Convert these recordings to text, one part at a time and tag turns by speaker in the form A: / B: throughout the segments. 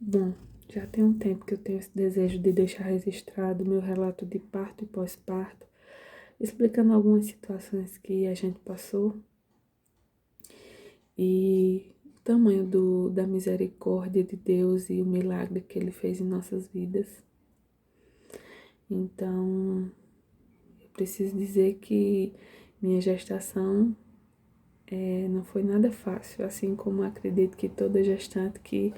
A: Bom, já tem um tempo que eu tenho esse desejo de deixar registrado meu relato de parto e pós-parto, explicando algumas situações que a gente passou e o tamanho da misericórdia de Deus e o milagre que Ele fez em nossas vidas. Então, eu preciso dizer que minha gestação não foi nada fácil, assim como acredito que toda gestante que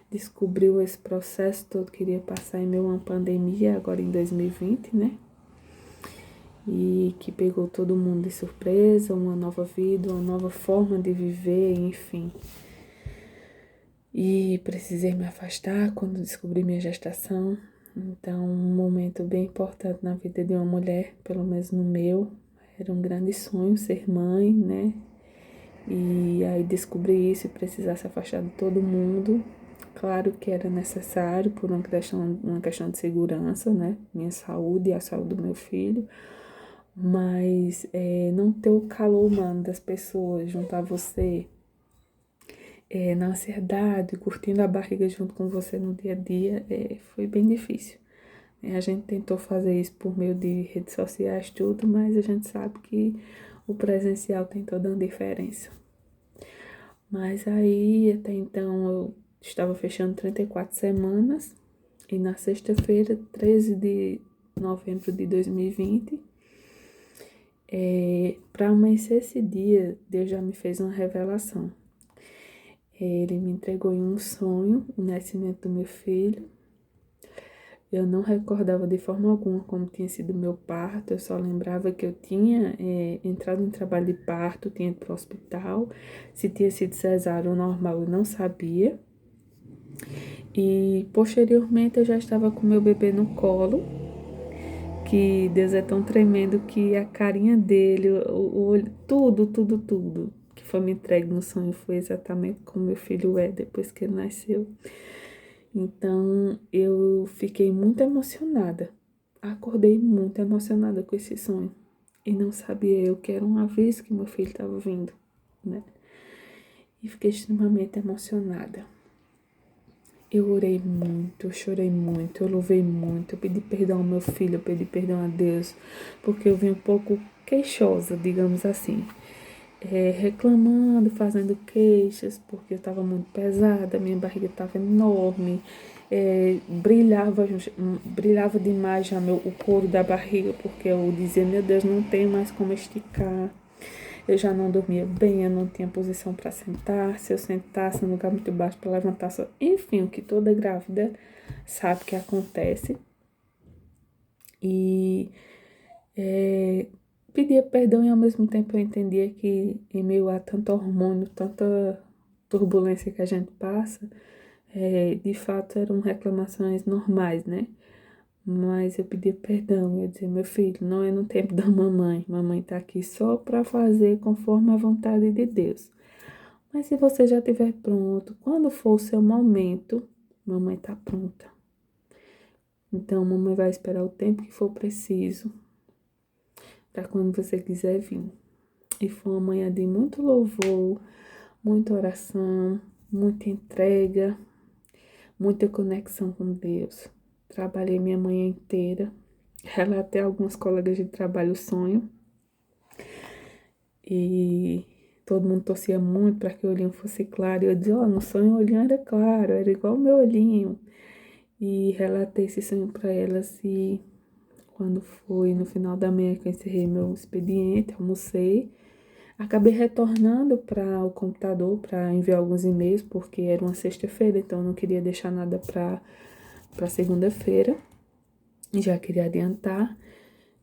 A: descobriu esse processo todo queria passar em meio a uma pandemia, agora em 2020, né? E que pegou todo mundo de surpresa, uma nova vida, uma nova forma de viver, enfim. E precisei me afastar quando descobri minha gestação. Então, um momento bem importante na vida de uma mulher, pelo menos no meu, era um grande sonho ser mãe, né? E aí descobri isso e precisar se afastar de todo mundo. Claro que era necessário por uma questão de segurança, né? Minha saúde e a saúde do meu filho. Mas não ter o calor humano das pessoas junto a você, na ansiedade, curtindo a barriga junto com você no dia a dia, foi bem difícil. A gente tentou fazer isso por meio de redes sociais, tudo, mas a gente sabe que o presencial tem toda uma diferença. Mas aí, até então, eu estava fechando 34 semanas e na sexta-feira, 13 de novembro de 2020, para amanhecer esse dia, Deus já me fez uma revelação. Ele me entregou em um sonho o nascimento do meu filho. Eu não recordava de forma alguma como tinha sido o meu parto, eu só lembrava que eu tinha entrado em trabalho de parto, tinha ido para o hospital. Se tinha sido cesárea ou normal, eu não sabia. E posteriormente eu já estava com meu bebê no colo, que Deus é tão tremendo que a carinha dele, o olho, tudo que foi me entregue no sonho foi exatamente como meu filho é depois que ele nasceu. Então eu fiquei muito emocionada, acordei muito emocionada com esse sonho e não sabia eu que era um aviso que meu filho estava vindo, né? E fiquei extremamente emocionada. Eu orei muito, eu chorei muito, eu louvei muito, eu pedi perdão ao meu filho, eu pedi perdão a Deus, porque eu vim um pouco queixosa, digamos assim, reclamando, fazendo queixas, porque eu estava muito pesada, minha barriga estava enorme, brilhava demais já o couro da barriga, porque eu dizia, meu Deus, não tenho mais como esticar. Eu já não dormia bem, eu não tinha posição para sentar. Se eu sentasse num lugar muito baixo para levantar só. Enfim, o que toda grávida sabe que acontece. E pedia perdão e ao mesmo tempo eu entendia que em meio a tanto hormônio, tanta turbulência que a gente passa, de fato eram reclamações normais, né? Mas eu pedia perdão, eu dizia, meu filho, não é no tempo da mamãe. Mamãe tá aqui só para fazer conforme a vontade de Deus. Mas se você já estiver pronto, quando for o seu momento, mamãe tá pronta. Então, mamãe vai esperar o tempo que for preciso para quando você quiser vir. E foi uma manhã de muito louvor, muita oração, muita entrega, muita conexão com Deus. Trabalhei minha manhã inteira. Relatei a alguns colegas de trabalho o sonho. E todo mundo torcia muito para que o olhinho fosse claro. E eu dizia, no sonho o olhinho era claro, era igual o meu olhinho. E relatei esse sonho para elas e quando foi no final da manhã que eu encerrei meu expediente, almocei, acabei retornando para o computador para enviar alguns e-mails, porque era uma sexta-feira, então eu não queria deixar nada para segunda-feira, já queria adiantar.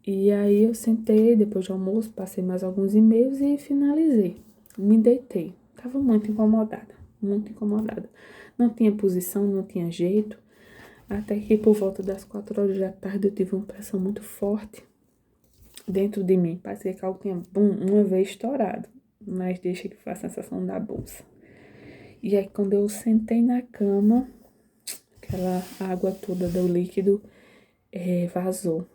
A: E aí eu sentei, depois do almoço, passei mais alguns e-mails e finalizei. Me deitei. Tava muito incomodada, muito incomodada. Não tinha posição, não tinha jeito. Até que por volta das 4 horas da tarde eu tive uma pressão muito forte dentro de mim. Parecia que algo tinha, uma vez estourado. Mas deixa que foi a sensação da bolsa. E aí quando eu sentei na cama, aquela água toda do líquido vazou.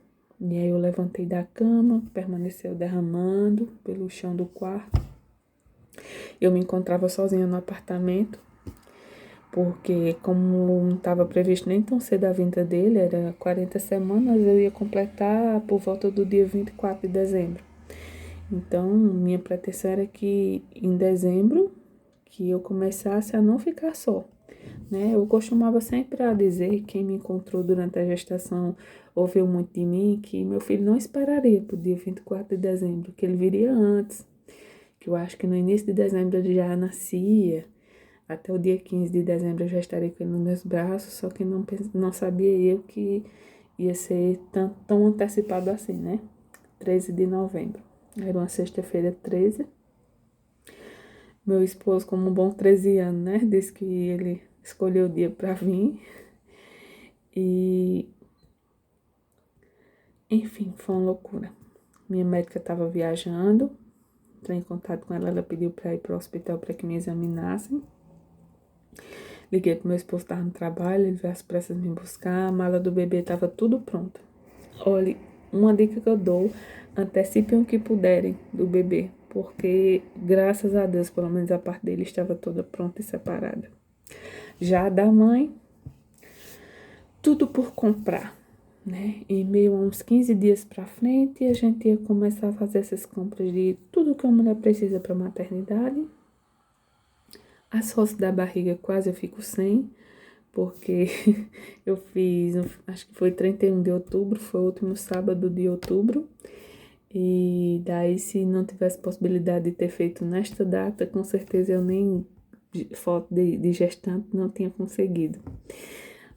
A: E aí eu levantei da cama, permaneceu derramando pelo chão do quarto. Eu me encontrava sozinha no apartamento, porque como não estava previsto nem tão cedo a vinda dele, era 40 semanas, eu ia completar por volta do dia 24 de dezembro. Então, minha pretensão era que em dezembro, que eu começasse a não ficar só, né? Eu costumava sempre a dizer, quem me encontrou durante a gestação ouviu muito de mim, que meu filho não esperaria para o dia 24 de dezembro, que ele viria antes, que eu acho que no início de dezembro ele já nascia, até o dia 15 de dezembro eu já estaria com ele nos meus braços, só que não sabia eu que ia ser tão antecipado assim, né? 13 de novembro. Era uma sexta-feira 13. Meu esposo, como um bom 13 anos, né? Disse que ele escolheu o dia para vir. E, enfim, foi uma loucura. Minha médica estava viajando. Entrei em contato com ela, ela pediu para ir para o hospital para que me examinassem. Liguei pro meu esposo, estava no trabalho, ele veio às pressas me buscar, a mala do bebê estava tudo pronto. Olha, uma dica que eu dou, antecipem o que puderem do bebê, porque graças a Deus, pelo menos a parte dele estava toda pronta e separada. Já a da mãe, tudo por comprar, né? E meio a uns 15 dias para frente, a gente ia começar a fazer essas compras de tudo que uma mulher precisa para maternidade. As fotos da barriga quase eu fico sem, porque eu fiz, acho que foi 31 de outubro, foi o último sábado de outubro. E daí, se não tivesse possibilidade de ter feito nesta data, com certeza eu nem foto de gestante não tinha conseguido.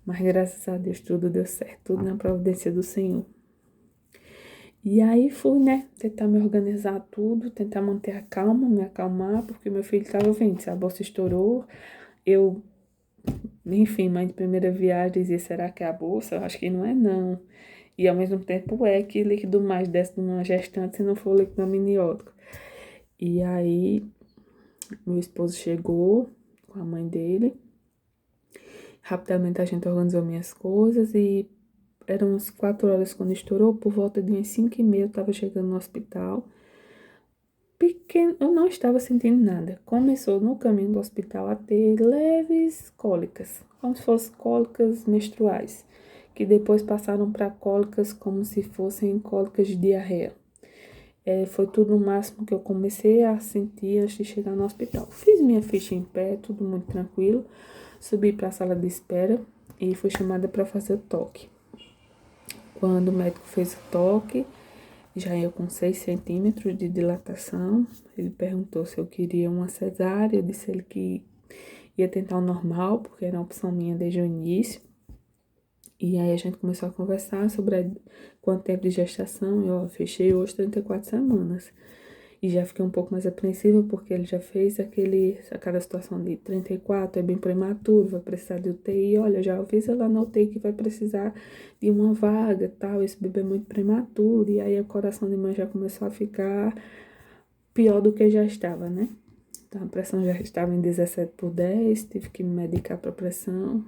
A: Mas graças a Deus tudo deu certo, tudo na providência do Senhor. E aí fui, né, tentar me organizar tudo, tentar manter a calma, me acalmar, porque meu filho estava vendo, se a bolsa estourou, eu, enfim, mãe de primeira viagem, dizia, será que é a bolsa? Eu acho que não é não. E ao mesmo tempo é que líquido mais desce de uma gestante se não for líquido amniótico. E aí, meu esposo chegou com a mãe dele. Rapidamente a gente organizou minhas coisas e eram umas 4 horas quando estourou. Por volta de umas 5h30 eu estava chegando no hospital. Pequeno, eu não estava sentindo nada. Começou no caminho do hospital a ter leves cólicas, como se fossem cólicas menstruais, que depois passaram para cólicas como se fossem cólicas de diarreia. Foi tudo o máximo que eu comecei a sentir antes de chegar no hospital. Fiz minha ficha em pé, tudo muito tranquilo. Subi para a sala de espera e fui chamada para fazer o toque. Quando o médico fez o toque, já ia com 6 centímetros de dilatação. Ele perguntou se eu queria uma cesárea. Eu disse ele que ia tentar o normal, porque era uma opção minha desde o início. E aí a gente começou a conversar sobre quanto tempo de gestação. Eu fechei hoje 34 semanas. E já fiquei um pouco mais apreensiva, porque ele já fez aquela situação de 34, é bem prematuro, vai precisar de UTI. Olha, já avisa lá na UTI que vai precisar de uma vaga, tal, esse bebê é muito prematuro. E aí o coração de mãe já começou a ficar pior do que já estava, né? Então a pressão já estava em 17/10, tive que me medicar para pressão.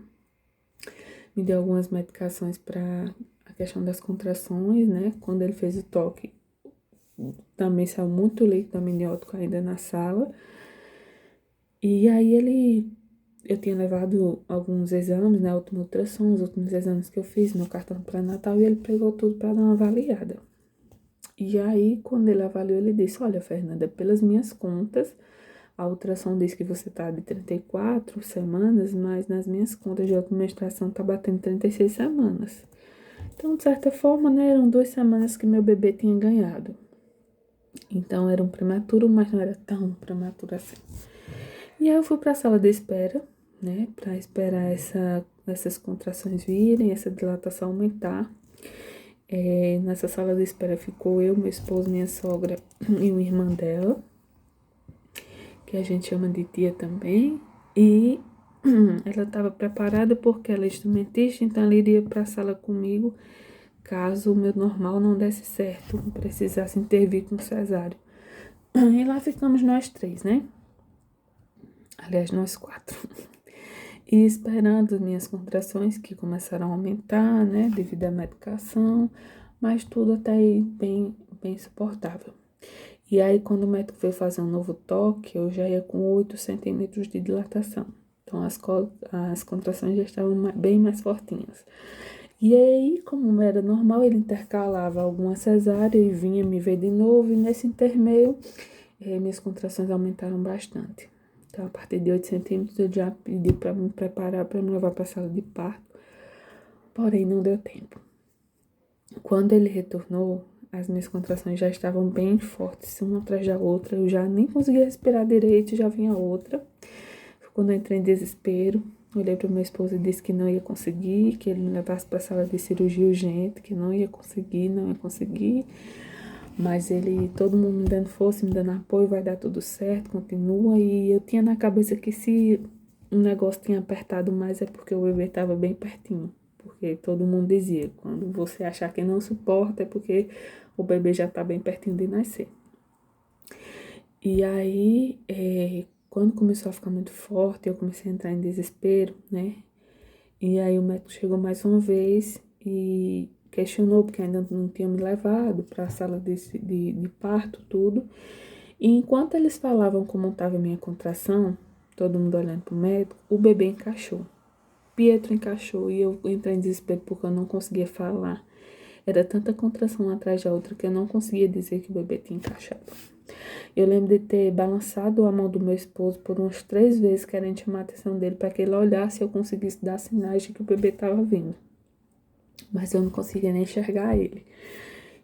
A: Me deu algumas medicações para a questão das contrações, né? Quando ele fez o toque, também saiu muito líquido amniótico ainda na sala. E aí eu tinha levado alguns exames, né, último ultrassom, os últimos exames que eu fiz, meu cartão pré-natal, e ele pegou tudo para dar uma avaliada. E aí, quando ele avaliou, ele disse, olha, Fernanda, pelas minhas contas, a ultrassom diz que você tá de 34 semanas, mas nas minhas contas de outra menstruação tá batendo 36 semanas. Então, de certa forma, né, eram 2 semanas que meu bebê tinha ganhado. Então, era um prematuro, mas não era tão prematuro assim. E aí eu fui para a sala de espera, né, para esperar essas contrações virem, essa dilatação aumentar. Nessa sala de espera ficou eu, meu esposo, minha sogra e uma irmã dela, que a gente chama de tia também. E ela estava preparada porque ela é instrumentista, então ela iria para a sala comigo caso o meu normal não desse certo, precisasse intervir com cesárea. E lá ficamos nós 3, né? Aliás, nós 4. E esperando minhas contrações, que começaram a aumentar, né, devido à medicação, mas tudo até aí bem suportável. E aí, quando o médico veio fazer um novo toque, eu já ia com 8 centímetros de dilatação. Então as contrações já estavam bem mais fortinhas. E aí, como era normal, ele intercalava alguma cesárea e vinha me ver de novo. E nesse intermeio, minhas contrações aumentaram bastante. Então, a partir de 8 centímetros, eu já pedi para me preparar para me levar para a sala de parto. Porém, não deu tempo. Quando ele retornou, as minhas contrações já estavam bem fortes, uma atrás da outra. Eu já nem conseguia respirar direito, já vinha outra. Quando eu entrei em desespero, olhei para o meu esposo e disse que não ia conseguir, que ele me levasse para a sala de cirurgia urgente, que não ia conseguir, não ia conseguir. Mas todo mundo me dando força, me dando apoio, vai dar tudo certo, continua. E eu tinha na cabeça que se um negócio tinha apertado mais é porque o bebê estava bem pertinho. Porque todo mundo dizia, quando você achar que não suporta é porque o bebê já está bem pertinho de nascer. E aí, quando começou a ficar muito forte, eu comecei a entrar em desespero, né? E aí o médico chegou mais uma vez e questionou, porque ainda não tinha me levado para a sala de parto, tudo. E enquanto eles falavam como estava a minha contração, todo mundo olhando para o médico, o bebê encaixou. Pietro encaixou e eu entrei em desespero porque eu não conseguia falar. Era tanta contração uma atrás da outra que eu não conseguia dizer que o bebê tinha encaixado. Eu lembro de ter balançado a mão do meu esposo por umas 3 vezes, querendo chamar a atenção dele para que ele olhasse e eu conseguisse dar sinais de que o bebê estava vindo. Mas eu não conseguia nem enxergar ele.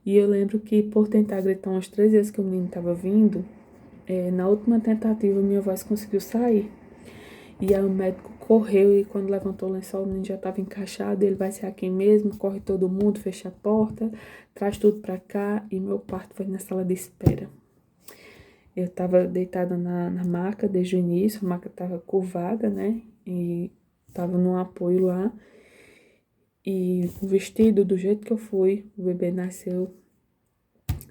A: E eu lembro que por tentar gritar umas 3 vezes que o menino estava vindo, na última tentativa minha voz conseguiu sair. E aí o médico correu e quando levantou o lençol, o menino já estava encaixado. Ele vai ser aqui mesmo, corre todo mundo, fecha a porta, traz tudo para cá. E meu parto foi na sala de espera. Eu estava deitada na maca desde o início, a maca estava curvada, né? E estava num apoio lá. E o vestido, do jeito que eu fui, o bebê nasceu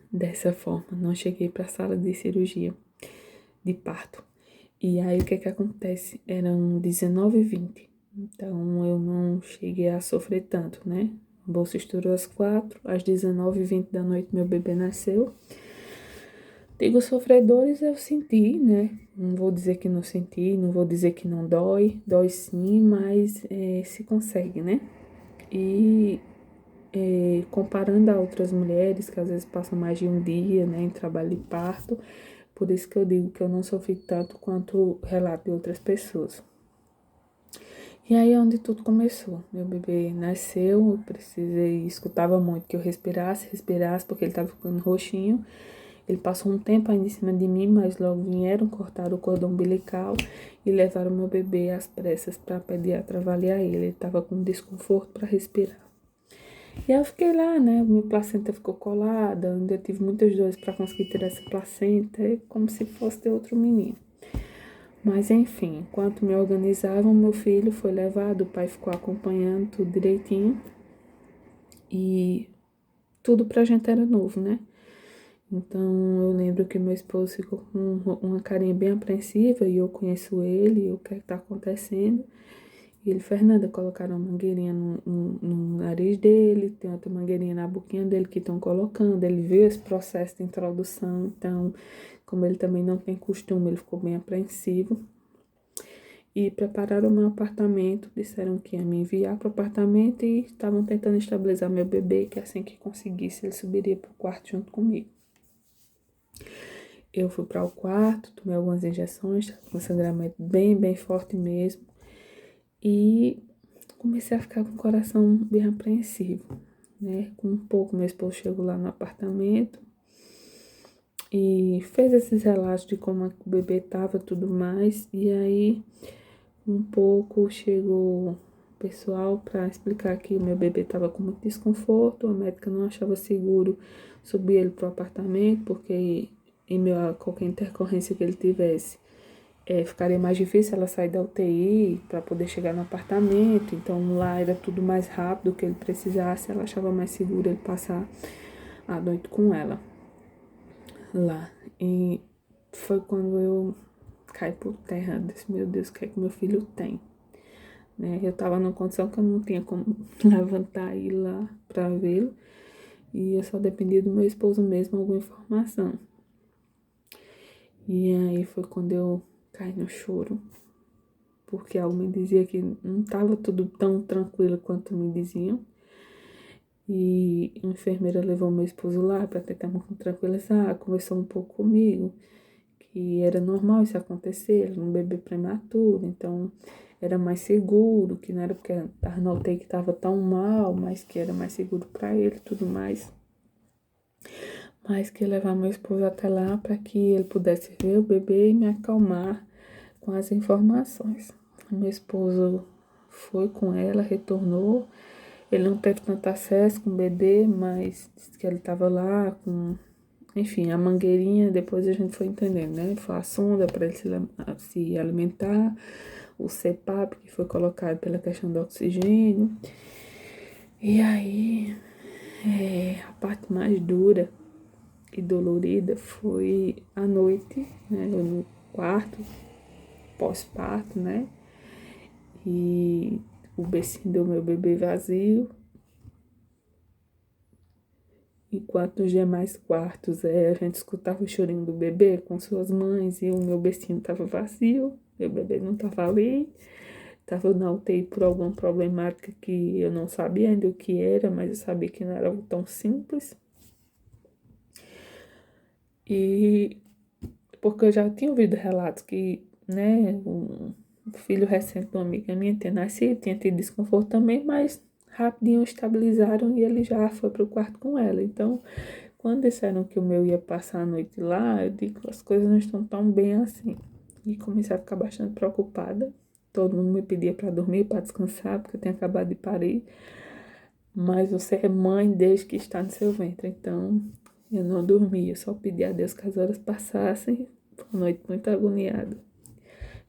A: dessa forma. Não cheguei para a sala de cirurgia, de parto. E aí o que que acontece? Eram 19h20. Então eu não cheguei a sofrer tanto, né? A bolsa estourou às 4, às 19h20 da noite meu bebê nasceu. Digo sofredores eu senti, né? Não vou dizer que não senti, não vou dizer que não dói. Dói sim, mas se consegue, né? E comparando a outras mulheres que às vezes passam mais de um dia, né, em trabalho de parto, por isso que eu digo que eu não sofri tanto quanto o relato de outras pessoas. E aí é onde tudo começou. Meu bebê nasceu, eu precisei, escutava muito que eu respirasse, porque ele estava ficando roxinho. Ele passou um tempo ainda em cima de mim, mas logo vieram, cortaram o cordão umbilical e levaram meu bebê às pressas para a pediatra avaliar ele. Ele estava com desconforto para respirar. E aí eu fiquei lá, né? Minha placenta ficou colada, ainda tive muitas dores para conseguir tirar essa placenta, como se fosse ter outro menino. Mas enfim, enquanto me organizavam, meu filho foi levado, o pai ficou acompanhando tudo direitinho. E tudo pra gente era novo, né? Então eu lembro que meu esposo ficou com uma carinha bem apreensiva e eu conheço ele, o que é que tá acontecendo. E ele, Fernanda, colocaram uma mangueirinha no nariz dele, tem outra mangueirinha na boquinha dele que estão colocando. Ele viu esse processo de introdução, então, como ele também não tem costume, ele ficou bem apreensivo. E prepararam o meu apartamento, disseram que ia me enviar para o apartamento e estavam tentando estabilizar meu bebê, que assim que conseguisse ele subiria para o quarto junto comigo. Eu fui para o quarto, tomei algumas injeções, com sangramento bem forte mesmo. E comecei a ficar com o coração bem apreensivo, né? Com um pouco, meu esposo chegou lá no apartamento e fez esses relatos de como o bebê estava, tudo mais. E aí, um pouco, chegou o pessoal para explicar que o meu bebê estava com muito desconforto, a médica não achava seguro subir ele para o apartamento, porque qualquer intercorrência que ele tivesse, ficaria mais difícil ela sair da UTI para poder chegar no apartamento. Então lá era tudo mais rápido que ele precisasse. Ela achava mais seguro ele passar a noite com ela lá. E foi quando eu caí por terra. Disse, meu Deus, o que é que meu filho tem? Né? Eu tava numa condição que eu não tinha como levantar e ir lá para vê-lo. E eu só dependia do meu esposo mesmo, alguma informação. E aí foi quando eu caí no choro. porque algo me dizia que não estava tudo tão tranquilo quanto me diziam. E a enfermeira levou meu esposo lá para tentar me tranquilizar, conversou um pouco comigo, que era normal isso acontecer, ele um bebê prematuro, então era mais seguro, que não era porque a notei que estava tão mal, mas que era mais seguro para ele e tudo mais. Mas que ia levar meu esposo até lá para que ele pudesse ver o bebê e me acalmar com as informações. Meu esposo foi com ela, retornou. Ele não teve tanto acesso com o bebê, mas disse que ele estava lá com, enfim, a mangueirinha. Depois a gente foi entendendo, né? Foi a sonda para ele se alimentar, o CPAP que foi colocado pela questão do oxigênio. E aí, a parte mais dura e dolorida foi à noite, né? Eu no quarto, pós-parto, né? E o bercinho do meu bebê vazio, enquanto nos demais quartos a gente escutava o chorinho do bebê com suas mães e o meu bercinho estava vazio, meu bebê não estava ali, estava na UTI por alguma problemática que eu não sabia ainda o que era, mas eu sabia que não era tão simples. E porque eu já tinha ouvido relatos que, né, um filho recente de uma amiga minha tinha nascido, tinha tido desconforto também, mas rapidinho estabilizaram e ele já foi pro quarto com ela. Então, quando disseram que o meu ia passar a noite lá, eu digo, as coisas não estão tão bem assim. E comecei a ficar bastante preocupada. Todo mundo me pedia para dormir, para descansar, porque eu tinha acabado de parir. Mas você é mãe desde que está no seu ventre, então eu não dormia, eu só pedia a Deus que as horas passassem. Foi uma noite muito agoniada,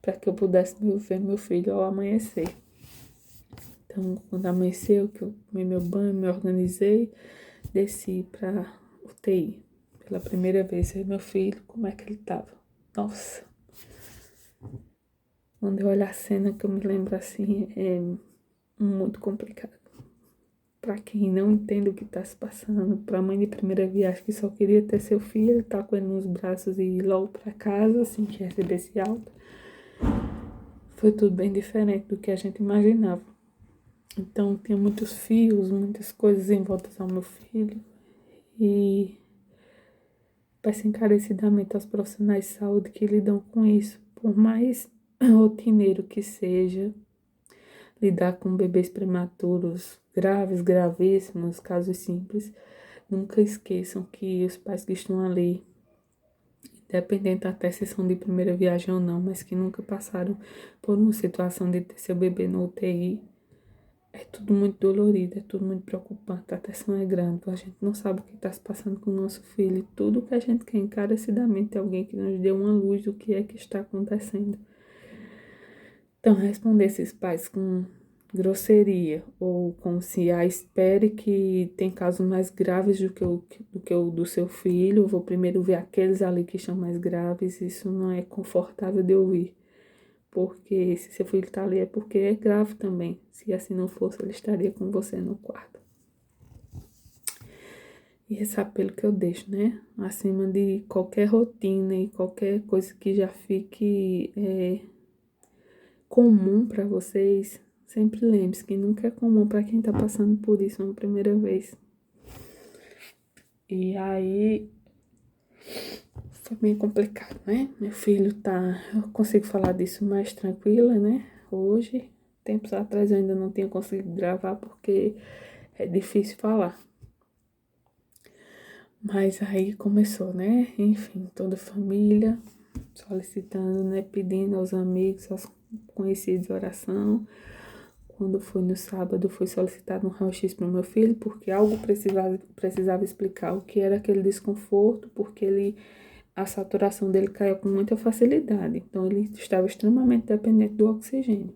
A: para que eu pudesse ver meu filho ao amanhecer. Então, quando amanheceu, que eu tomei meu banho, me organizei, desci para UTI. Pela primeira vez, ver meu filho, como é que ele estava. Nossa! Quando eu olho a cena que eu me lembro assim, é muito complicado. Para quem não entende o que está se passando, para a mãe de primeira viagem que só queria ter seu filho, tá com ele nos braços e ir logo para casa, assim que recebesse alta, foi tudo bem diferente do que a gente imaginava. Então, tinha muitos fios, muitas coisas em volta ao meu filho. E peço encarecidamente aos profissionais de saúde que lidam com isso, por mais rotineiro que seja, lidar com bebês prematuros, graves, gravíssimos, casos simples, nunca esqueçam que os pais que estão ali, independente até se são de primeira viagem ou não, mas que nunca passaram por uma situação de ter seu bebê no UTI, é tudo muito dolorido, é tudo muito preocupante, a tensão é grande, a gente não sabe o que está se passando com o nosso filho, tudo que a gente quer encarecidamente é alguém que nos dê uma luz do que é que está acontecendo. Então, responder esses pais com grosseria ou como se espere que tem casos mais graves do que o do seu filho, vou primeiro ver aqueles ali que estão mais graves, isso não é confortável de ouvir. Porque se seu filho está ali é porque é grave também. Se assim não fosse, ele estaria com você no quarto. E esse apelo que eu deixo, né? Acima de qualquer rotina e qualquer coisa que já fique comum para vocês, sempre lembre-se que nunca é comum para quem tá passando por isso uma primeira vez. E aí foi bem complicado, né? Meu filho tá. Eu consigo falar disso mais tranquila, né? Hoje, tempos atrás eu ainda não tinha conseguido gravar porque é difícil falar. Mas aí começou, né? Enfim, toda a família solicitando, né? Pedindo aos amigos, aos conhecidos oração. Quando foi no sábado, foi solicitado um raio-x para o meu filho, porque algo precisava explicar o que era aquele desconforto, porque a saturação dele caiu com muita facilidade. Então, ele estava extremamente dependente do oxigênio.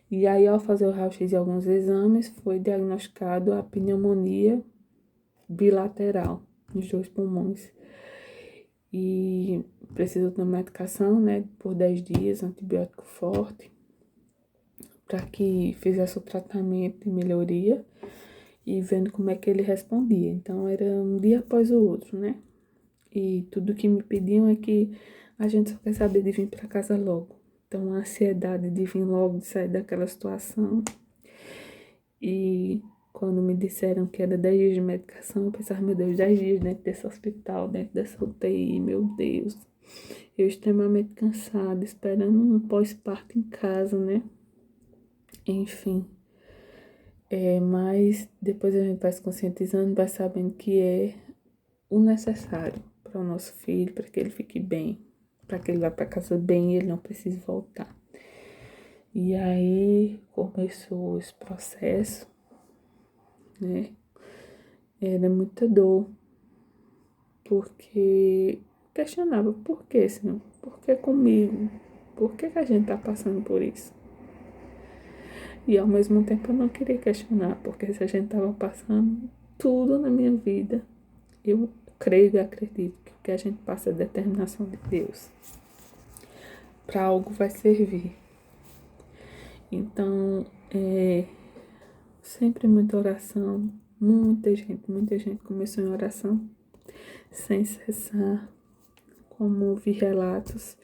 A: E aí, ao fazer o raio-x e alguns exames, foi diagnosticado a pneumonia bilateral nos 2 pulmões. E precisou de uma medicação, né, por 10 dias, antibiótico forte, para que fizesse o tratamento de melhoria e vendo como é que ele respondia. Então, era um dia após o outro, né? E tudo que me pediam é que a gente só quer saber de vir para casa logo. Então, a ansiedade de vir logo, de sair daquela situação. E quando me disseram que era 10 dias de medicação, eu pensava, meu Deus, 10 dias dentro desse hospital, dentro dessa UTI, meu Deus. Eu extremamente cansada, esperando um pós-parto em casa, né? Enfim. Mas depois a gente vai se conscientizando, vai sabendo que é o necessário para o nosso filho, para que ele fique bem, para que ele vá para casa bem e ele não precise voltar. E aí começou esse processo, né? Era muita dor, porque questionava, por que, Senhor? Por que comigo? Por que a gente tá passando por isso? E ao mesmo tempo eu não queria questionar, porque se a gente tava passando tudo na minha vida, eu creio e acredito que o que a gente passa é determinação de Deus. Para algo vai servir. Então, sempre muita oração, muita gente começou em oração sem cessar. Como ouvi relatos,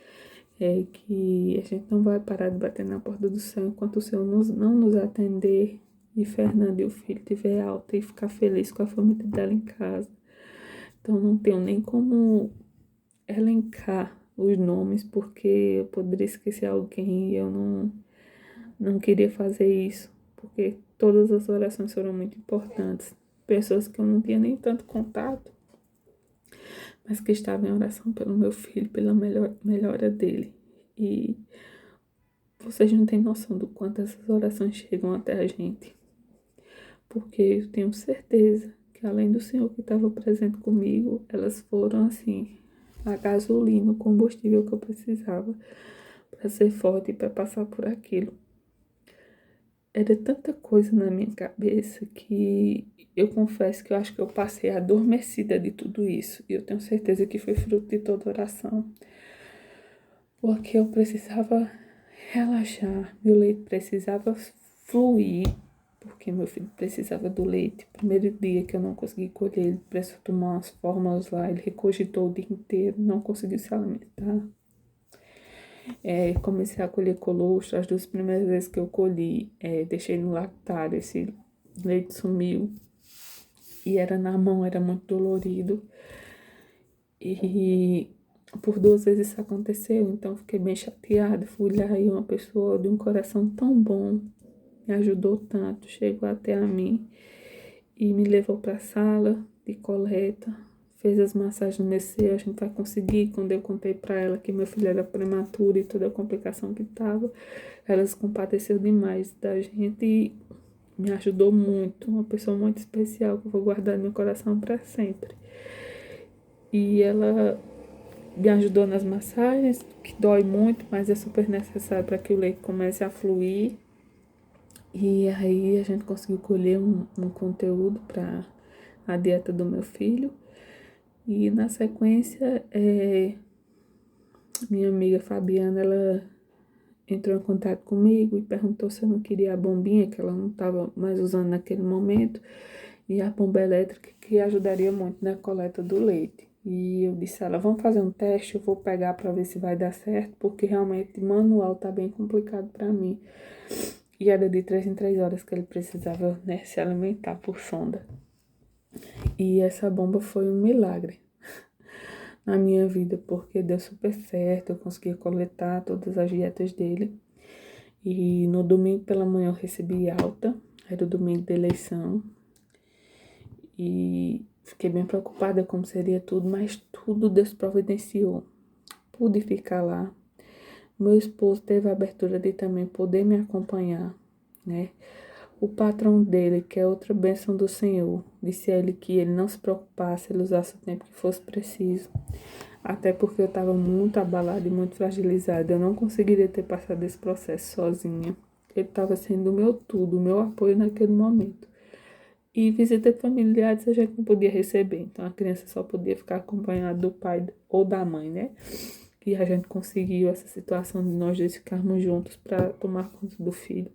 A: que a gente não vai parar de bater na porta do céu enquanto o Senhor não nos atender e Fernanda e o filho tiver alta e ficar feliz com a família dela em casa. Então não tenho nem como elencar os nomes, porque eu poderia esquecer alguém e eu não queria fazer isso, porque todas as orações foram muito importantes. Pessoas que eu não tinha nem tanto contato, mas que estavam em oração pelo meu filho, pela melhora dele. E vocês não têm noção do quanto essas orações chegam até a gente, porque eu tenho certeza que além do Senhor que estava presente comigo, elas foram assim, a gasolina, o combustível que eu precisava para ser forte e para passar por aquilo. Era tanta coisa na minha cabeça que eu confesso que eu acho que eu passei adormecida de tudo isso. E eu tenho certeza que foi fruto de toda oração. Porque eu precisava relaxar, meu leite precisava fluir, porque meu filho precisava do leite. Primeiro dia que eu não consegui colher, ele precisou tomar umas fórmulas lá, ele regurgitou o dia inteiro, não conseguiu se alimentar. Comecei a colher colostro, as 2 primeiras vezes que eu colhi, deixei no lactário, esse leite sumiu. E era na mão, era muito dolorido. E por 2 vezes isso aconteceu, então fiquei bem chateada. Fui lá e uma pessoa de um coração tão bom me ajudou tanto, chegou até a mim e me levou para a sala de coleta, fez as massagens no meu seio, a gente vai conseguir. Quando eu contei para ela que meu filho era prematuro e toda a complicação que estava, ela se compadeceu demais da gente e me ajudou muito, uma pessoa muito especial que eu vou guardar no meu coração para sempre. E ela me ajudou nas massagens, que dói muito, mas é super necessário para que o leite comece a fluir. E aí a gente conseguiu colher um conteúdo para a dieta do meu filho. E na sequência, minha amiga Fabiana, ela entrou em contato comigo e perguntou se eu não queria a bombinha, que ela não estava mais usando naquele momento, e a bomba elétrica, que ajudaria muito na coleta do leite. E eu disse a ela, vamos fazer um teste, eu vou pegar para ver se vai dar certo, porque realmente manual tá bem complicado para mim. E era de 3 em 3 horas que ele precisava, né, se alimentar por sonda. E essa bomba foi um milagre na minha vida, porque deu super certo, eu consegui coletar todas as dietas dele. E no domingo pela manhã eu recebi alta, era o domingo da eleição. E fiquei bem preocupada como seria tudo, mas tudo Deus providenciou. Pude ficar lá. Meu esposo teve a abertura de também poder me acompanhar, né? O patrão dele, que é outra bênção do Senhor, disse a ele que ele não se preocupasse, ele usasse o tempo que fosse preciso. Até porque eu estava muito abalada e muito fragilizada. Eu não conseguiria ter passado esse processo sozinha. Ele estava sendo o meu tudo, o meu apoio naquele momento. E visita familiares a gente não podia receber. Então a criança só podia ficar acompanhada do pai ou da mãe, né? E a gente conseguiu essa situação de nós dois ficarmos juntos para tomar conta do filho.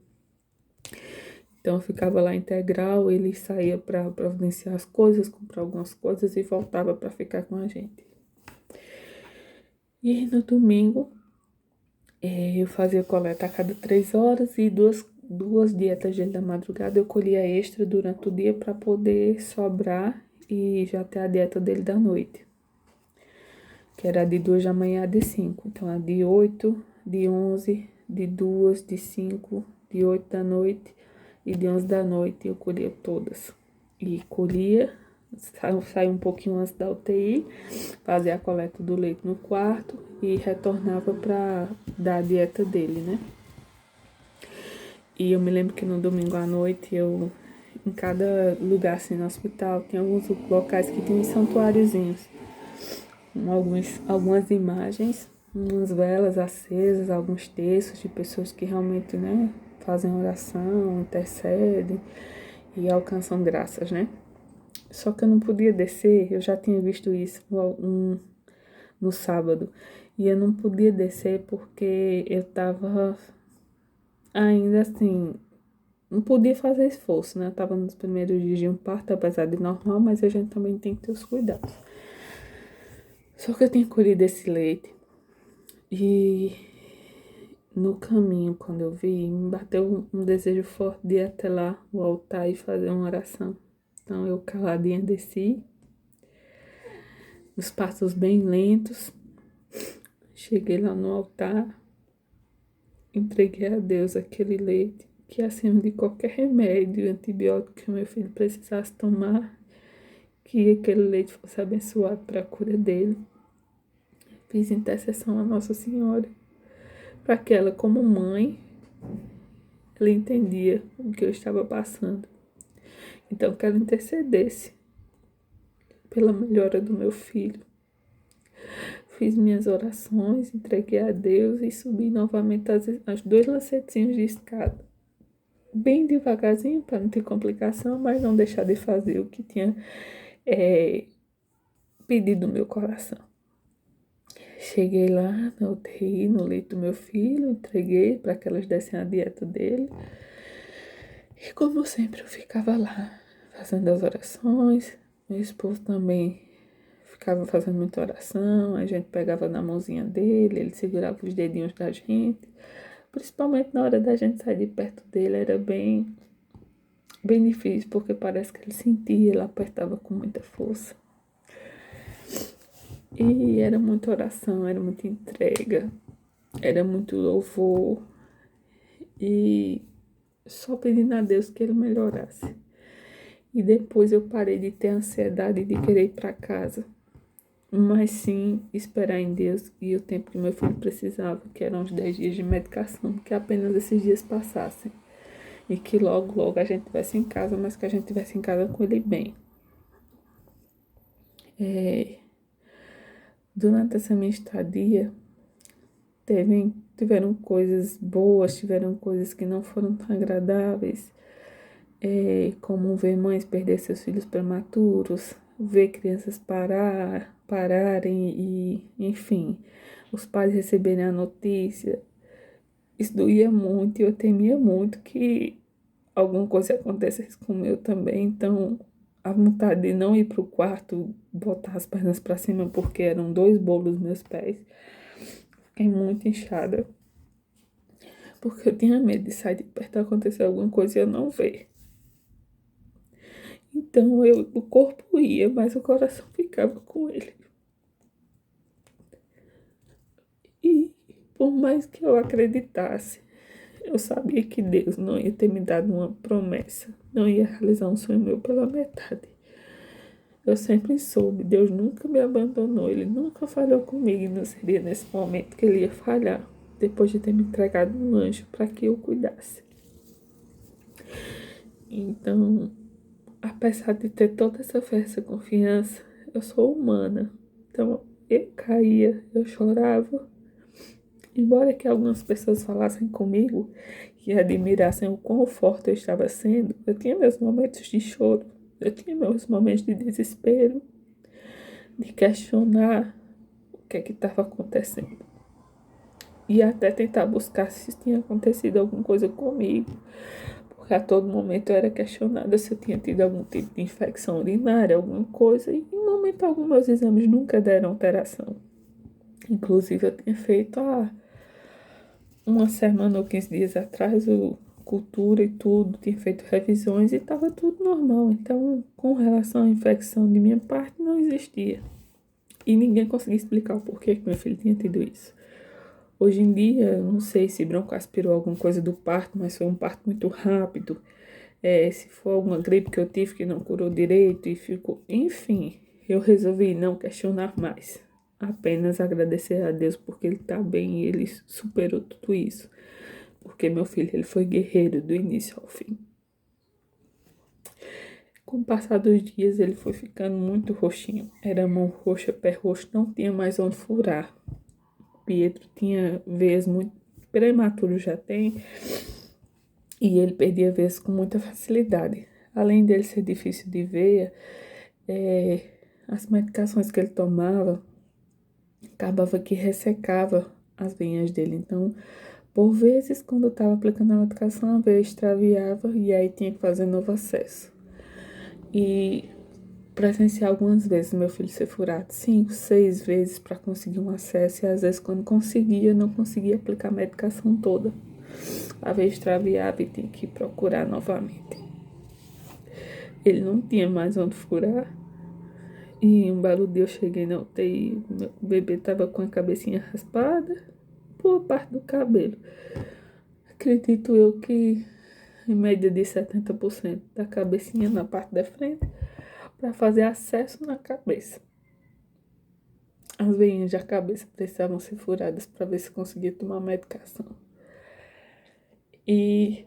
A: Então eu ficava lá integral, ele saía para providenciar as coisas, comprar algumas coisas e voltava para ficar com a gente. E no domingo Eu fazia coleta a cada 3 horas e duas dietas dele da madrugada eu colhia extra durante o dia para poder sobrar e já ter a dieta dele da noite, que era de 2 da manhã a de 5. Então, a de 8, de 11, de 2, de 5, de 8 da noite e de 11 da noite eu colhia todas. E colhia, saía um pouquinho antes da UTI, fazia a coleta do leite no quarto e retornava para dar a dieta dele, né? E eu me lembro que no domingo à noite, em cada lugar assim no hospital, tinha alguns locais que tinham santuáriozinhos, com algumas imagens, umas velas acesas, alguns textos de pessoas que realmente, né, fazem oração, intercedem e alcançam graças, né? Só que eu não podia descer, eu já tinha visto isso no sábado, e eu não podia descer porque eu tava ainda assim, não podia fazer esforço, né? Eu tava nos primeiros dias de um parto, apesar de normal, mas a gente também tem que ter os cuidados. Só que eu tinha colhido esse leite e no caminho, quando eu vi, me bateu um desejo forte de ir até lá, o altar e fazer uma oração. Então eu caladinha desci, os passos bem lentos, cheguei lá no altar, entreguei a Deus aquele leite, que acima de qualquer remédio, antibiótico que o meu filho precisasse tomar, que aquele leite fosse abençoado para a cura dele. Fiz intercessão a Nossa Senhora, para que ela, como mãe, ela entendia o que eu estava passando. Então, que ela intercedesse pela melhora do meu filho. Fiz minhas orações, entreguei a Deus e subi novamente as 2 lacetinhos de escada. Bem devagarzinho, para não ter complicação, mas não deixar de fazer o que tinha pedido no meu coração. Cheguei lá na UTI, no leito do meu filho, entreguei para que elas dessem a dieta dele. E como sempre, eu ficava lá, fazendo as orações. Meu esposo também ficava fazendo muita oração. A gente pegava na mãozinha dele, ele segurava os dedinhos da gente. Principalmente na hora da gente sair de perto dele, era bem difícil, porque parece que ele sentia, ele apertava com muita força. E era muita oração, era muita entrega, era muito louvor. E só pedindo a Deus que ele melhorasse. E depois eu parei de ter ansiedade de querer ir para casa, mas sim esperar em Deus e o tempo que meu filho precisava, que eram uns 10 dias de medicação, que apenas esses dias passassem. E que logo, logo a gente estivesse em casa, mas que a gente estivesse em casa com ele bem. Durante essa minha estadia, tiveram coisas boas, tiveram coisas que não foram tão agradáveis, como ver mães perder seus filhos prematuros, ver crianças pararem e, enfim, os pais receberem a notícia. Isso doía muito e eu temia muito que alguma coisa acontecesse com o meu também. Então, a vontade de não ir para o quarto, botar as pernas para cima, porque eram 2 bolos nos meus pés. Fiquei muito inchada, porque eu tinha medo de sair de perto, acontecer alguma coisa e eu não ver. Então, o corpo ia, mas o coração ficava com ele. E por mais que eu acreditasse, eu sabia que Deus não ia ter me dado uma promessa, não ia realizar um sonho meu pela metade. Eu sempre soube, Deus nunca me abandonou, Ele nunca falhou comigo e não seria nesse momento que Ele ia falhar, depois de ter me entregado um anjo para que eu cuidasse. Então, apesar de ter toda essa fé, essa confiança, eu sou humana. Então, eu caía, eu chorava. Embora que algumas pessoas falassem comigo e admirassem o quão forte eu estava sendo, eu tinha meus momentos de choro, eu tinha meus momentos de desespero, de questionar o que é que estava acontecendo. E até tentar buscar se tinha acontecido alguma coisa comigo, porque a todo momento eu era questionada se eu tinha tido algum tipo de infecção urinária, alguma coisa, e em momento algum meus exames nunca deram alteração. Inclusive eu tinha feito uma semana ou 15 dias atrás, o cultura e tudo, tinha feito revisões e estava tudo normal. Então, com relação à infecção de minha parte, não existia. E ninguém conseguia explicar o porquê que meu filho tinha tido isso. Hoje em dia, não sei se broncoaspirou alguma coisa do parto, mas foi um parto muito rápido. Se for alguma gripe que eu tive que não curou direito e ficou... Enfim, eu resolvi não questionar mais. Apenas agradecer a Deus porque ele tá bem e ele superou tudo isso. Porque meu filho, ele foi guerreiro do início ao fim. Com o passar dos dias, ele foi ficando muito roxinho. Era mão roxa, pé roxo, não tinha mais onde furar. Pietro tinha veias muito prematuro, já tem, e ele perdia veias com muita facilidade. Além dele ser difícil de veia, as medicações que ele tomava acabava que ressecava as veias dele. Então, por vezes, quando eu estava aplicando a medicação, a veia extraviava e aí tinha que fazer novo acesso. E presenciar algumas vezes meu filho ser furado 5, 6 vezes para conseguir um acesso, e às vezes quando conseguia, não conseguia aplicar a medicação toda. A veia extraviava e tinha que procurar novamente. Ele não tinha mais onde furar. E um belo dia eu cheguei na UTI, meu bebê tava com a cabecinha raspada, por parte do cabelo. Acredito eu que em média de 70% da cabecinha na parte da frente, para fazer acesso na cabeça. As veinhas da cabeça precisavam ser furadas para ver se conseguia tomar medicação. E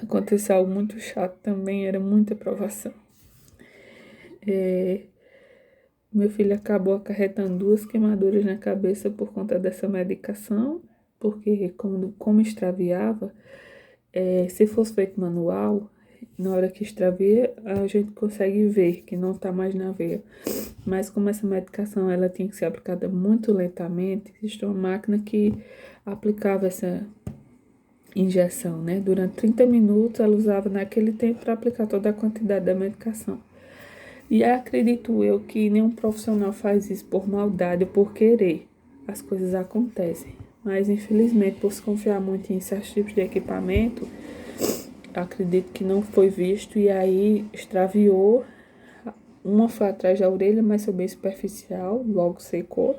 A: aconteceu algo muito chato também, era muita provação. Meu filho acabou acarretando 2 queimaduras na cabeça por conta dessa medicação, porque como extraviava, se fosse feito manual, na hora que extravia, a gente consegue ver que não está mais na veia. Mas como essa medicação ela tinha que ser aplicada muito lentamente, existe uma máquina que aplicava essa injeção, né? Durante 30 minutos ela usava naquele tempo para aplicar toda a quantidade da medicação. E acredito eu que nenhum profissional faz isso por maldade ou por querer. As coisas acontecem. Mas infelizmente, por se confiar muito em certos tipos de equipamento, acredito que não foi visto e aí extraviou. Uma foi atrás da orelha, mas foi bem superficial, logo secou.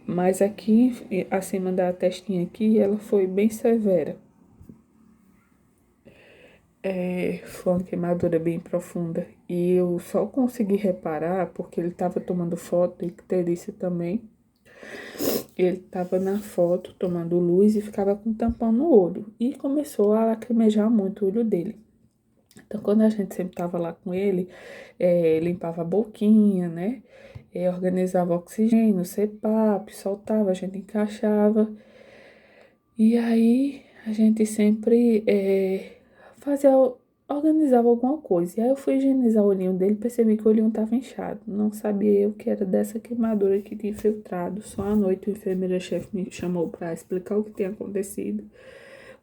A: Mas aqui, acima da testinha aqui, ela foi bem severa. Foi uma queimadura bem profunda. E eu só consegui reparar porque ele estava tomando foto, e icterícia também. Ele estava na foto tomando luz e ficava com um tampão no olho. E começou a lacrimejar muito o olho dele. Então, quando a gente sempre estava lá com ele, limpava a boquinha, né? Organizava o oxigênio, CPAP, soltava, a gente encaixava. E aí, a gente sempre fazia, organizava alguma coisa. E aí, eu fui higienizar o olhinho dele, percebi que o olhinho estava inchado. Não sabia eu que era dessa queimadura que tinha infiltrado. Só à noite, o enfermeira-chefe me chamou para explicar o que tinha acontecido.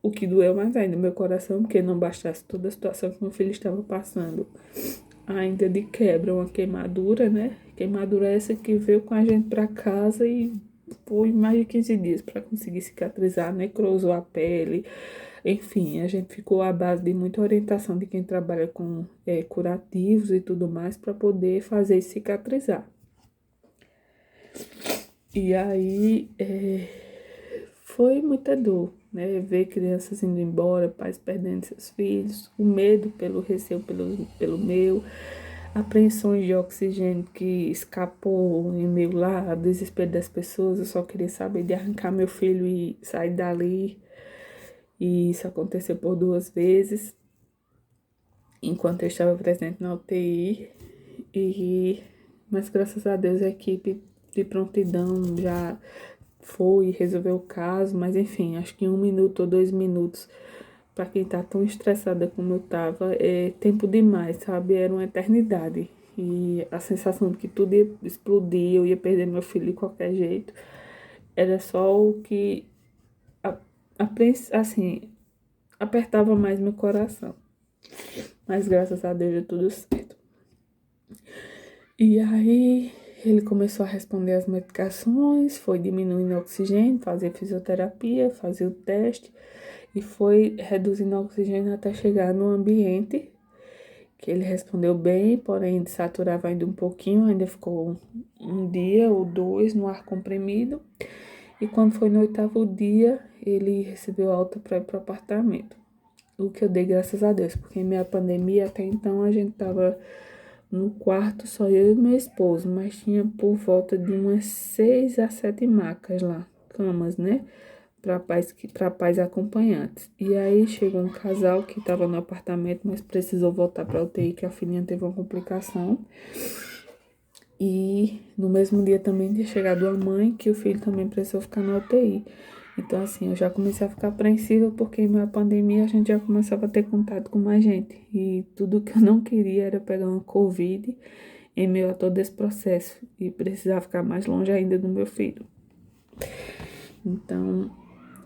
A: O que doeu mais ainda no meu coração, porque não bastasse toda a situação que meu filho estava passando, ainda de quebra, uma queimadura, né? Queimadura essa que veio com a gente para casa e foi mais de 15 dias para conseguir cicatrizar, necrosou a pele. Enfim, a gente ficou à base de muita orientação de quem trabalha com curativos e tudo mais para poder fazer cicatrizar. E aí foi muita dor, né? Ver crianças indo embora, pais perdendo seus filhos, o medo pelo receio pelo meu, apreensões de oxigênio que escapou em meio lá, desespero das pessoas. Eu só queria saber de arrancar meu filho e sair dali. E isso aconteceu por 2 vezes, enquanto eu estava presente na UTI. Mas graças a Deus a equipe de prontidão já foi resolver o caso, mas enfim, acho que 1 minuto ou 2 minutos, para quem tá tão estressada como eu tava, é tempo demais, sabe? Era uma eternidade. E a sensação de que tudo ia explodir, eu ia perder meu filho de qualquer jeito, era só o que, assim, apertava mais meu coração. Mas graças a Deus deu tudo certo. E aí, Ele começou a responder as medicações, foi diminuindo o oxigênio, fazia fisioterapia, fazia o teste e foi reduzindo o oxigênio até chegar no ambiente, que ele respondeu bem, porém saturava ainda um pouquinho, ainda ficou um dia ou dois no ar comprimido. E quando foi no 8º dia, ele recebeu alta para ir para o apartamento. O que eu dei graças a Deus, porque em minha pandemia até então a gente tava no quarto, só eu e meu esposo, mas tinha por volta de umas 6 a 7 macas lá, camas, né? Para pais acompanhantes. E aí chegou um casal que estava no apartamento, mas precisou voltar para a UTI, que a filhinha teve uma complicação. E no mesmo dia também tinha chegado a mãe, que o filho também precisou ficar na UTI. Então, assim, eu já comecei a ficar apreensiva porque em minha pandemia a gente já começava a ter contato com mais gente. E tudo que eu não queria era pegar uma Covid em meio a todo esse processo e precisar ficar mais longe ainda do meu filho. Então,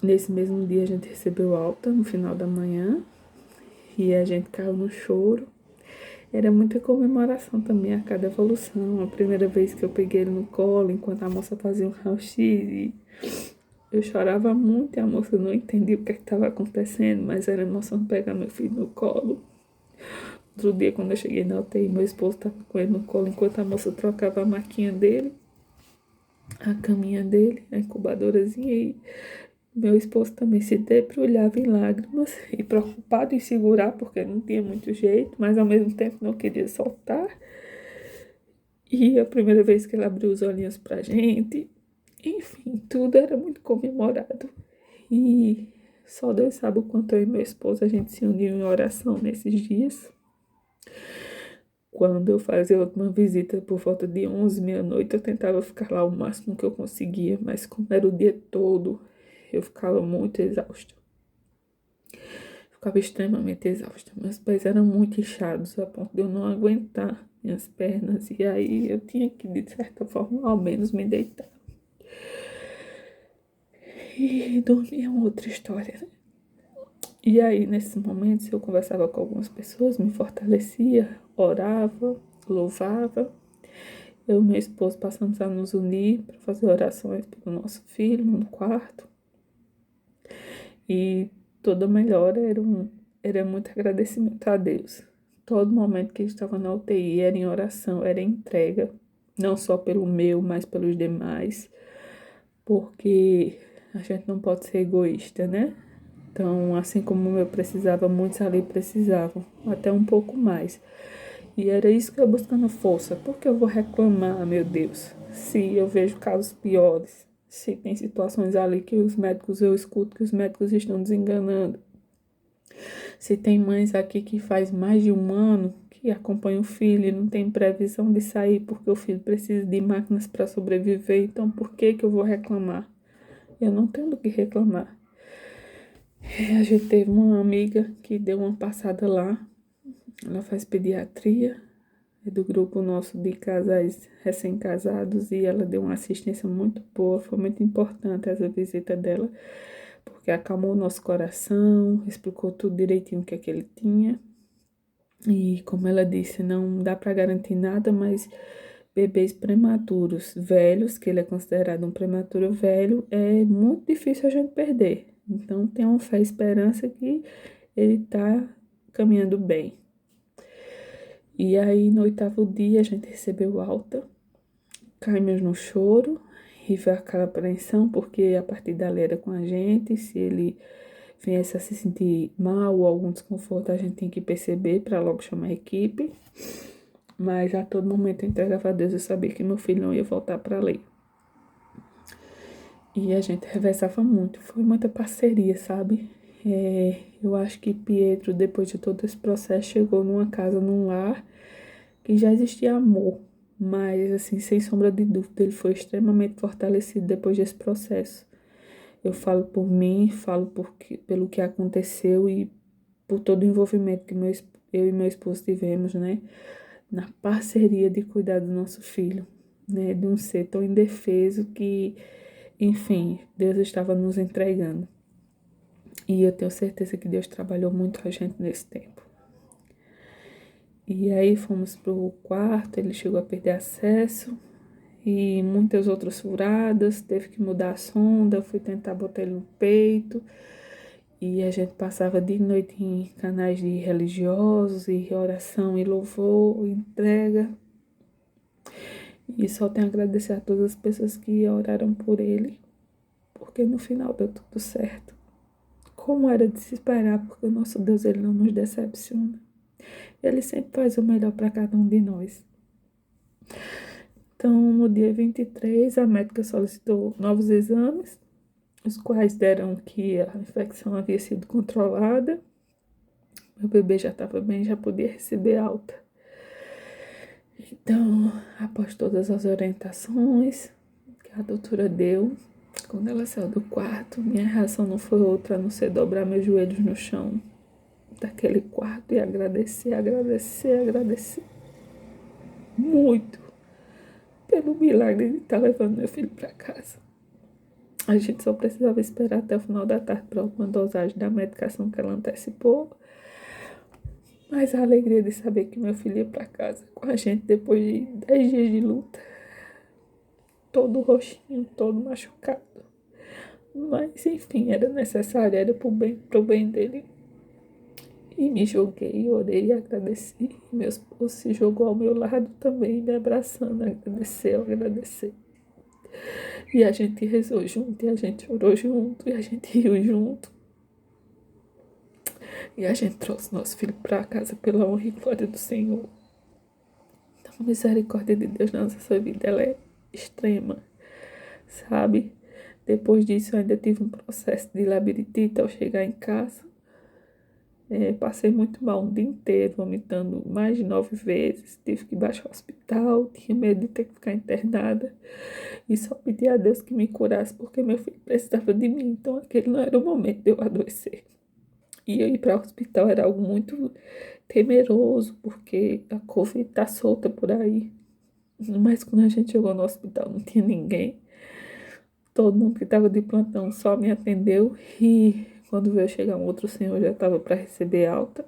A: nesse mesmo dia a gente recebeu alta no final da manhã e a gente caiu no choro. Era muita comemoração também a cada evolução. A primeira vez que eu peguei ele no colo, enquanto a moça fazia um raio-x, e eu chorava muito e a moça não entendia o que estava acontecendo, mas era emoção de pegar meu filho no colo. Outro dia, quando eu cheguei na UTI, meu esposo estava com ele no colo, enquanto a moça trocava a maquinha dele, a caminha dele, a incubadorazinha, e meu esposo também se debrulhava em lágrimas e preocupado em segurar, porque não tinha muito jeito, mas ao mesmo tempo não queria soltar. E a primeira vez que ele abriu os olhinhos pra gente, enfim, tudo era muito comemorado. E só Deus sabe o quanto eu e meu esposo a gente se uniu em oração nesses dias. Quando eu fazia a última visita por volta de 11, meia-noite, eu tentava ficar lá o máximo que eu conseguia, mas como era o dia todo, eu ficava muito exausta. Ficava extremamente exausta. Meus pés eram muito inchados a ponto de eu não aguentar minhas pernas. E aí eu tinha que, de certa forma, ao menos me deitar. E dormir é uma outra história, né? E aí, nesses momentos, eu conversava com algumas pessoas, me fortalecia, orava, louvava. Eu e meu esposo passamos a nos unir para fazer orações pelo nosso filho no quarto. E toda melhora era muito agradecimento a Deus. Todo momento que ele estava na UTI era em oração, era entrega, não só pelo meu, mas pelos demais, porque a gente não pode ser egoísta, né? Então, assim como eu precisava, muitos ali precisavam, até um pouco mais. E era isso que eu buscando força. Por que eu vou reclamar, meu Deus? Se eu vejo casos piores, se tem situações ali que os médicos, eu escuto que os médicos estão desenganando. Se tem mães aqui que faz mais de um ano que acompanham o filho e não tem previsão de sair porque o filho precisa de máquinas para sobreviver, então por que eu vou reclamar? Eu não tenho do que reclamar. A gente teve uma amiga que deu uma passada lá, ela faz pediatria, é do grupo nosso de casais recém-casados e ela deu uma assistência muito boa, foi muito importante essa visita dela, porque acalmou o nosso coração, explicou tudo direitinho o que é que ele tinha. E como ela disse, não dá para garantir nada, mas bebês prematuros, velhos, que ele é considerado um prematuro velho, é muito difícil a gente perder. Então tenham fé e esperança que ele tá caminhando bem. E aí no 8º dia a gente recebeu alta, caímos no choro e veio aquela apreensão, porque a partir dali era com a gente, se ele viesse a se sentir mal ou algum desconforto, a gente tem que perceber para logo chamar a equipe. Mas a todo momento eu entregava a Deus, eu sabia que meu filho não ia voltar para a lei. E a gente revezava muito, foi muita parceria, sabe? Eu acho que Pietro, depois de todo esse processo, chegou numa casa, num lar, que já existia amor. Mas, assim, sem sombra de dúvida, ele foi extremamente fortalecido depois desse processo. Eu falo por mim, pelo que aconteceu e por todo o envolvimento que eu e meu esposo tivemos, né? Na parceria de cuidar do nosso filho, né? De um ser tão indefeso que, enfim, Deus estava nos entregando. E eu tenho certeza que Deus trabalhou muito a gente nesse tempo. E aí fomos pro quarto, ele chegou a perder acesso e muitas outras furadas, teve que mudar a sonda, fui tentar botar ele no peito, e a gente passava de noite em canais de religiosos, e oração e louvor, e entrega. E só tenho a agradecer a todas as pessoas que oraram por ele, porque no final deu tudo certo. Como era de se esperar, porque o nosso Deus, ele não nos decepciona. Ele sempre faz o melhor para cada um de nós. Então, no dia 23, a médica solicitou novos exames, os quais deram que a infecção havia sido controlada. Meu bebê já estava bem, já podia receber alta. Então, após todas as orientações que a doutora deu, quando ela saiu do quarto, minha reação não foi outra a não ser dobrar meus joelhos no chão daquele quarto e agradecer muito pelo milagre de estar levando meu filho para casa. A gente só precisava esperar até o final da tarde para alguma dosagem da medicação que ela antecipou. Mas a alegria de saber que meu filho ia para casa com a gente depois de 10 dias de luta. Todo roxinho, todo machucado. Mas enfim, era necessário, era pro bem dele. E me joguei, orei e agradeci. Meu esposo se jogou ao meu lado também, me abraçando, agradeceu. E a gente rezou junto, e a gente orou junto, e a gente riu junto. E a gente trouxe nosso filho para casa pela honra e glória do Senhor. Então, a misericórdia de Deus na nossa vida, ela é extrema, sabe? Depois disso, eu ainda tive um processo de labirintite ao chegar em casa. Passei muito mal um dia inteiro, vomitando mais de 9 vezes. Tive que ir baixar ao hospital, tinha medo de ter que ficar internada. E só pedi a Deus que me curasse, porque meu filho precisava de mim. Então, aquele não era o momento de eu adoecer. E eu ir para o hospital era algo muito temeroso, porque a Covid tá solta por aí. Mas quando a gente chegou no hospital, não tinha ninguém. Todo mundo que estava de plantão só me atendeu. E quando veio chegar um outro senhor, já estava para receber alta.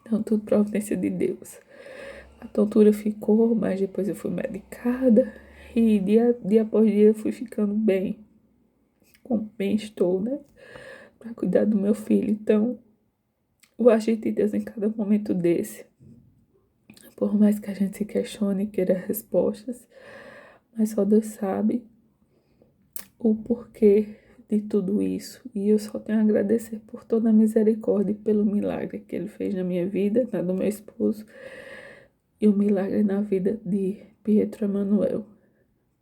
A: Então, tudo providência de Deus. A tontura ficou, mas depois eu fui medicada. E dia após dia eu fui ficando bem. Como bem estou, né? Para cuidar do meu filho. Então, o agir de Deus em cada momento desse. Por mais que a gente se questione e queira respostas, mas só Deus sabe o porquê de tudo isso. E eu só tenho a agradecer por toda a misericórdia e pelo milagre que Ele fez na minha vida, na do meu esposo, e o milagre na vida de Pietro Emanuel.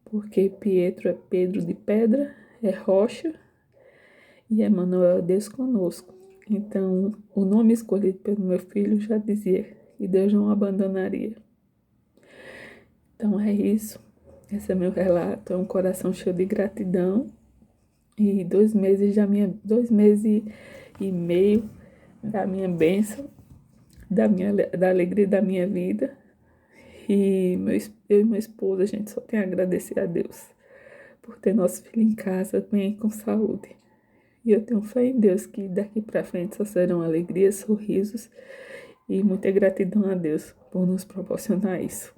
A: Porque Pietro é Pedro de pedra, é rocha, e Emanuel é Deus conosco. Então, o nome escolhido pelo meu filho já dizia que Deus não o abandonaria. Então é isso. Esse é meu relato. É um coração cheio de gratidão. E 2 meses e meio da minha bênção, da alegria da minha vida. E eu e meu esposo, a gente só tem a agradecer a Deus por ter nosso filho em casa, bem com saúde. E eu tenho fé em Deus que daqui para frente só serão alegrias, sorrisos e muita gratidão a Deus por nos proporcionar isso.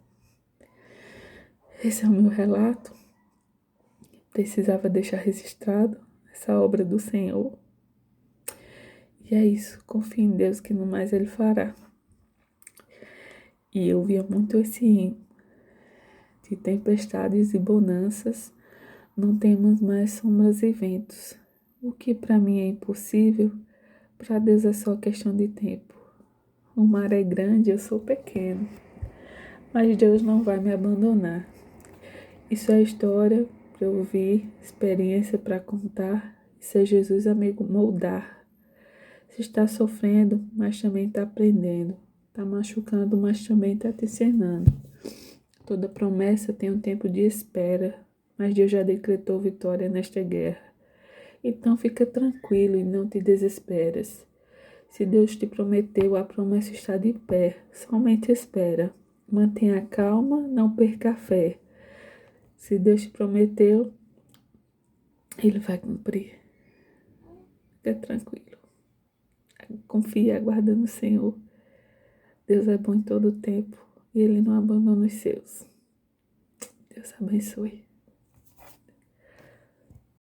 A: Esse é o meu relato. Precisava deixar registrado essa obra do Senhor. E é isso, confio em Deus que no mais Ele fará. E eu via muito esse de tempestades e bonanças, não temos mais sombras e ventos. O que para mim é impossível, para Deus é só questão de tempo. O mar é grande, eu sou pequeno, mas Deus não vai me abandonar. Isso é história para ouvir, experiência para contar, e ser Jesus amigo moldar. Se está sofrendo, mas também está aprendendo. Está machucando, mas também está te ensinando. Toda promessa tem um tempo de espera, mas Deus já decretou vitória nesta guerra. Então fica tranquilo e não te desesperas. Se Deus te prometeu, a promessa está de pé. Somente espera. Mantenha calma, não perca a fé. Se Deus te prometeu, Ele vai cumprir. Fica tranquilo. Confie e aguarda no Senhor. Deus é bom em todo o tempo e Ele não abandona os seus. Deus abençoe.